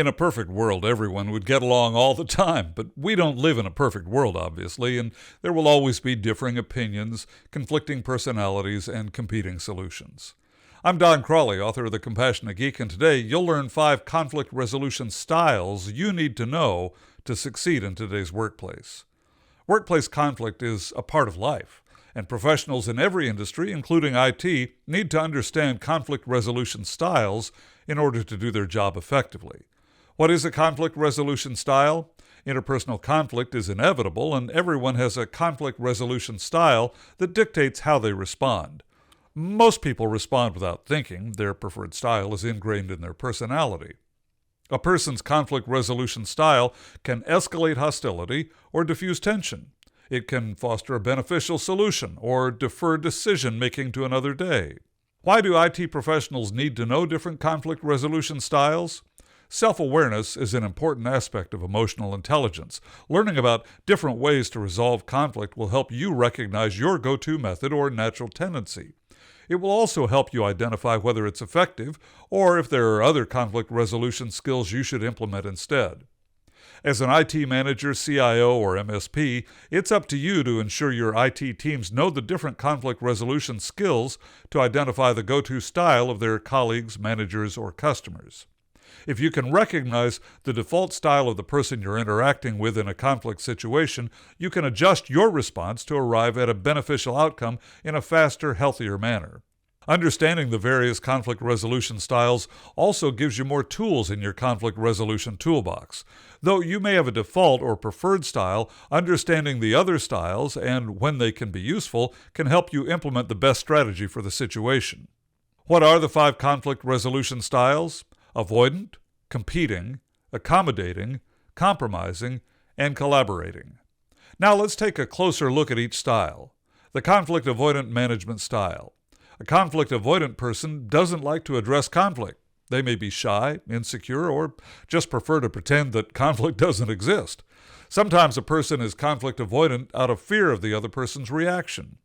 In a perfect world, everyone would get along all the time, but we don't live in a perfect world, obviously, and there will always be differing opinions, conflicting personalities, and competing solutions. I'm Don Crawley, author of The Compassionate Geek, and today you'll learn 5 conflict resolution styles you need to know to succeed in today's workplace. Workplace conflict is a part of life, and professionals in every industry, including IT, need to understand conflict resolution styles in order to do their job effectively. What is a conflict resolution style? Interpersonal conflict is inevitable, and everyone has a conflict resolution style that dictates how they respond. Most people respond without thinking. Their preferred style is ingrained in their personality. A person's conflict resolution style can escalate hostility or diffuse tension. It can foster a beneficial solution or defer decision-making to another day. Why do IT professionals need to know different conflict resolution styles? Self-awareness is an important aspect of emotional intelligence. Learning about different ways to resolve conflict will help you recognize your go-to method or natural tendency. It will also help you identify whether it's effective or if there are other conflict resolution skills you should implement instead. As an IT manager, CIO, or MSP, it's up to you to ensure your IT teams know the different conflict resolution skills to identify the go-to style of their colleagues, managers, or customers. If you can recognize the default style of the person you're interacting with in a conflict situation, you can adjust your response to arrive at a beneficial outcome in a faster, healthier manner. Understanding the various conflict resolution styles also gives you more tools in your conflict resolution toolbox. Though you may have a default or preferred style, understanding the other styles and when they can be useful can help you implement the best strategy for the situation. What are the 5 conflict resolution styles? Avoidant, competing, accommodating, compromising, and collaborating. Now let's take a closer look at each style. The conflict avoidant management style. A conflict avoidant person doesn't like to address conflict. They may be shy, insecure, or just prefer to pretend that conflict doesn't exist. Sometimes a person is conflict avoidant out of fear of the other person's reaction.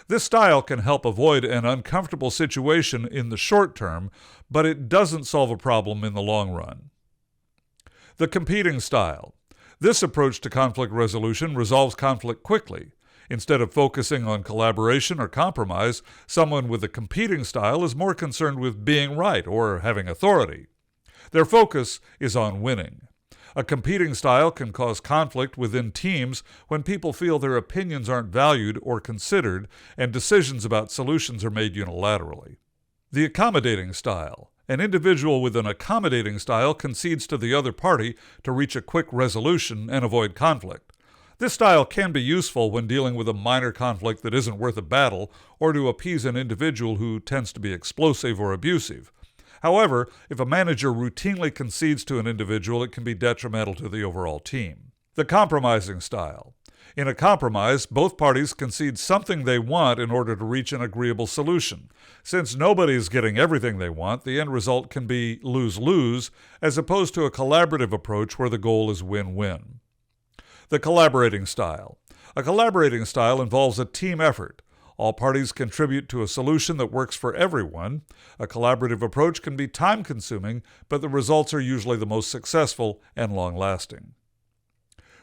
This style can help avoid an uncomfortable situation in the short term, but it doesn't solve a problem in the long run. The competing style. This approach to conflict resolution resolves conflict quickly. Instead of focusing on collaboration or compromise, someone with a competing style is more concerned with being right or having authority. Their focus is on winning. A competing style can cause conflict within teams when people feel their opinions aren't valued or considered and decisions about solutions are made unilaterally. The accommodating style. An individual with an accommodating style concedes to the other party to reach a quick resolution and avoid conflict. This style can be useful when dealing with a minor conflict that isn't worth a battle or to appease an individual who tends to be explosive or abusive. However, if a manager routinely concedes to an individual, it can be detrimental to the overall team. The compromising style. In a compromise, both parties concede something they want in order to reach an agreeable solution. Since nobody is getting everything they want, the end result can be lose-lose, as opposed to a collaborative approach where the goal is win-win. The collaborating style. A collaborating style involves a team effort. All parties contribute to a solution that works for everyone. A collaborative approach can be time-consuming, but the results are usually the most successful and long-lasting.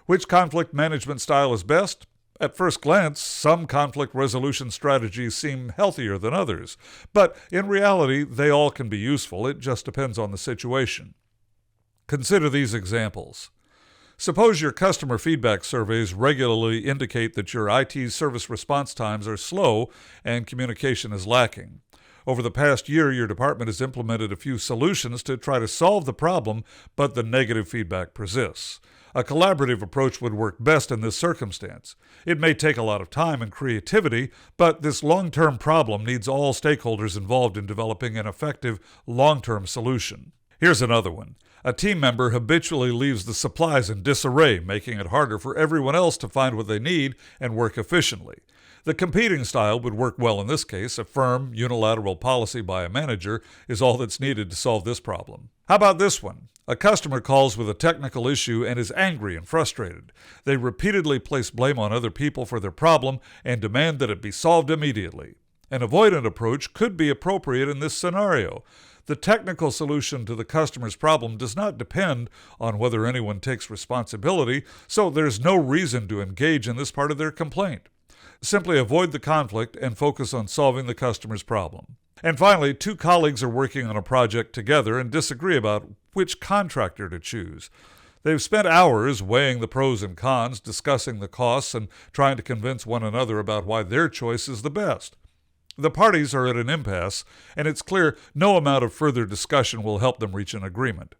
Which conflict management style is best? At first glance, some conflict resolution strategies seem healthier than others, but in reality, they all can be useful. It just depends on the situation. Consider these examples. Suppose your customer feedback surveys regularly indicate that your IT service response times are slow and communication is lacking. Over the past year, your department has implemented a few solutions to try to solve the problem, but the negative feedback persists. A collaborative approach would work best in this circumstance. It may take a lot of time and creativity, but this long-term problem needs all stakeholders involved in developing an effective long-term solution. Here's another one. A team member habitually leaves the supplies in disarray, making it harder for everyone else to find what they need and work efficiently. The competing style would work well in this case. A firm, unilateral policy by a manager is all that's needed to solve this problem. How about this one? A customer calls with a technical issue and is angry and frustrated. They repeatedly place blame on other people for their problem and demand that it be solved immediately. An avoidant approach could be appropriate in this scenario. The technical solution to the customer's problem does not depend on whether anyone takes responsibility, so there's no reason to engage in this part of their complaint. Simply avoid the conflict and focus on solving the customer's problem. And finally, two colleagues are working on a project together and disagree about which contractor to choose. They've spent hours weighing the pros and cons, discussing the costs, and trying to convince one another about why their choice is the best. The parties are at an impasse, and it's clear no amount of further discussion will help them reach an agreement.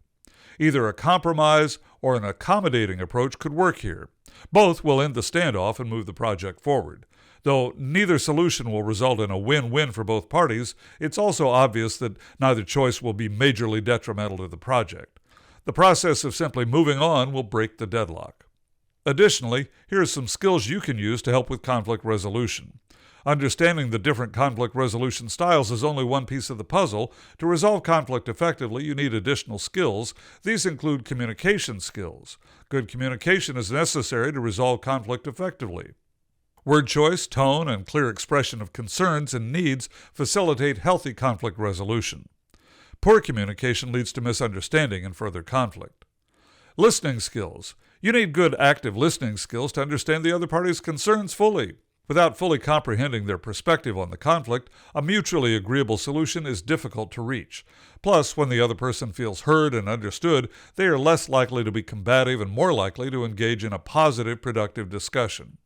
Either a compromise or an accommodating approach could work here. Both will end the standoff and move the project forward. Though neither solution will result in a win-win for both parties, it's also obvious that neither choice will be majorly detrimental to the project. The process of simply moving on will break the deadlock. Additionally, here are some skills you can use to help with conflict resolution. Understanding the different conflict resolution styles is only one piece of the puzzle. To resolve conflict effectively, you need additional skills. These include communication skills. Good communication is necessary to resolve conflict effectively. Word choice, tone, and clear expression of concerns and needs facilitate healthy conflict resolution. Poor communication leads to misunderstanding and further conflict. Listening skills. You need good active listening skills to understand the other party's concerns fully. Without fully comprehending their perspective on the conflict, a mutually agreeable solution is difficult to reach. Plus, when the other person feels heard and understood, they are less likely to be combative and more likely to engage in a positive, productive discussion.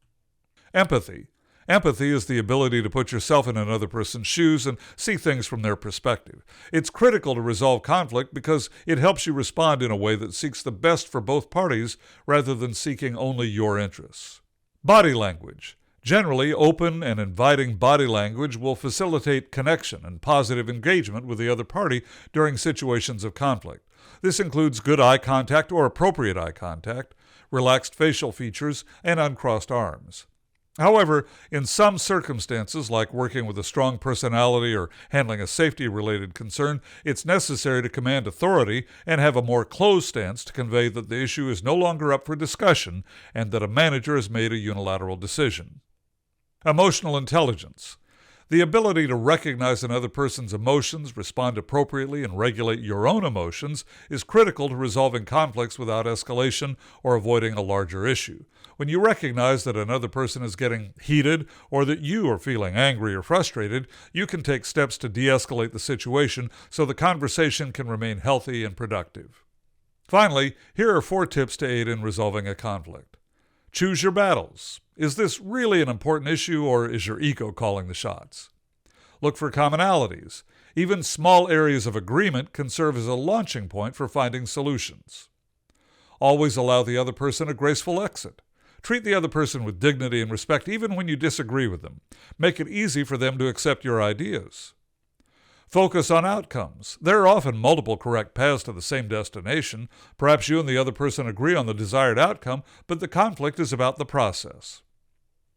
Empathy. Empathy is the ability to put yourself in another person's shoes and see things from their perspective. It's critical to resolve conflict because it helps you respond in a way that seeks the best for both parties rather than seeking only your interests. Body language. Generally, open and inviting body language will facilitate connection and positive engagement with the other party during situations of conflict. This includes good eye contact or appropriate eye contact, relaxed facial features, and uncrossed arms. However, in some circumstances, like working with a strong personality or handling a safety-related concern, it's necessary to command authority and have a more closed stance to convey that the issue is no longer up for discussion and that a manager has made a unilateral decision. Emotional intelligence. The ability to recognize another person's emotions, respond appropriately, and regulate your own emotions is critical to resolving conflicts without escalation or avoiding a larger issue. When you recognize that another person is getting heated or that you are feeling angry or frustrated, you can take steps to de-escalate the situation so the conversation can remain healthy and productive. Finally, here are 4 tips to aid in resolving a conflict. Choose your battles. Is this really an important issue, or is your ego calling the shots? Look for commonalities. Even small areas of agreement can serve as a launching point for finding solutions. Always allow the other person a graceful exit. Treat the other person with dignity and respect even when you disagree with them. Make it easy for them to accept your ideas. Focus on outcomes. There are often multiple correct paths to the same destination. Perhaps you and the other person agree on the desired outcome, but the conflict is about the process.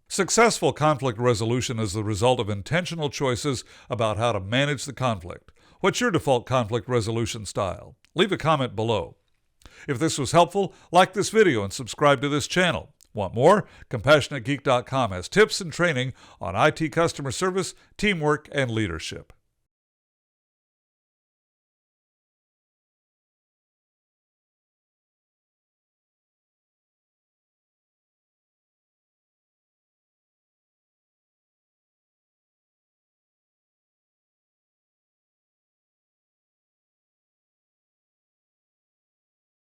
Successful conflict resolution is the result of intentional choices about how to manage the conflict. What's your default conflict resolution style? Leave a comment below. If this was helpful, like this video and subscribe to this channel. Want more? CompassionateGeek.com has tips and training on IT customer service, teamwork, and leadership.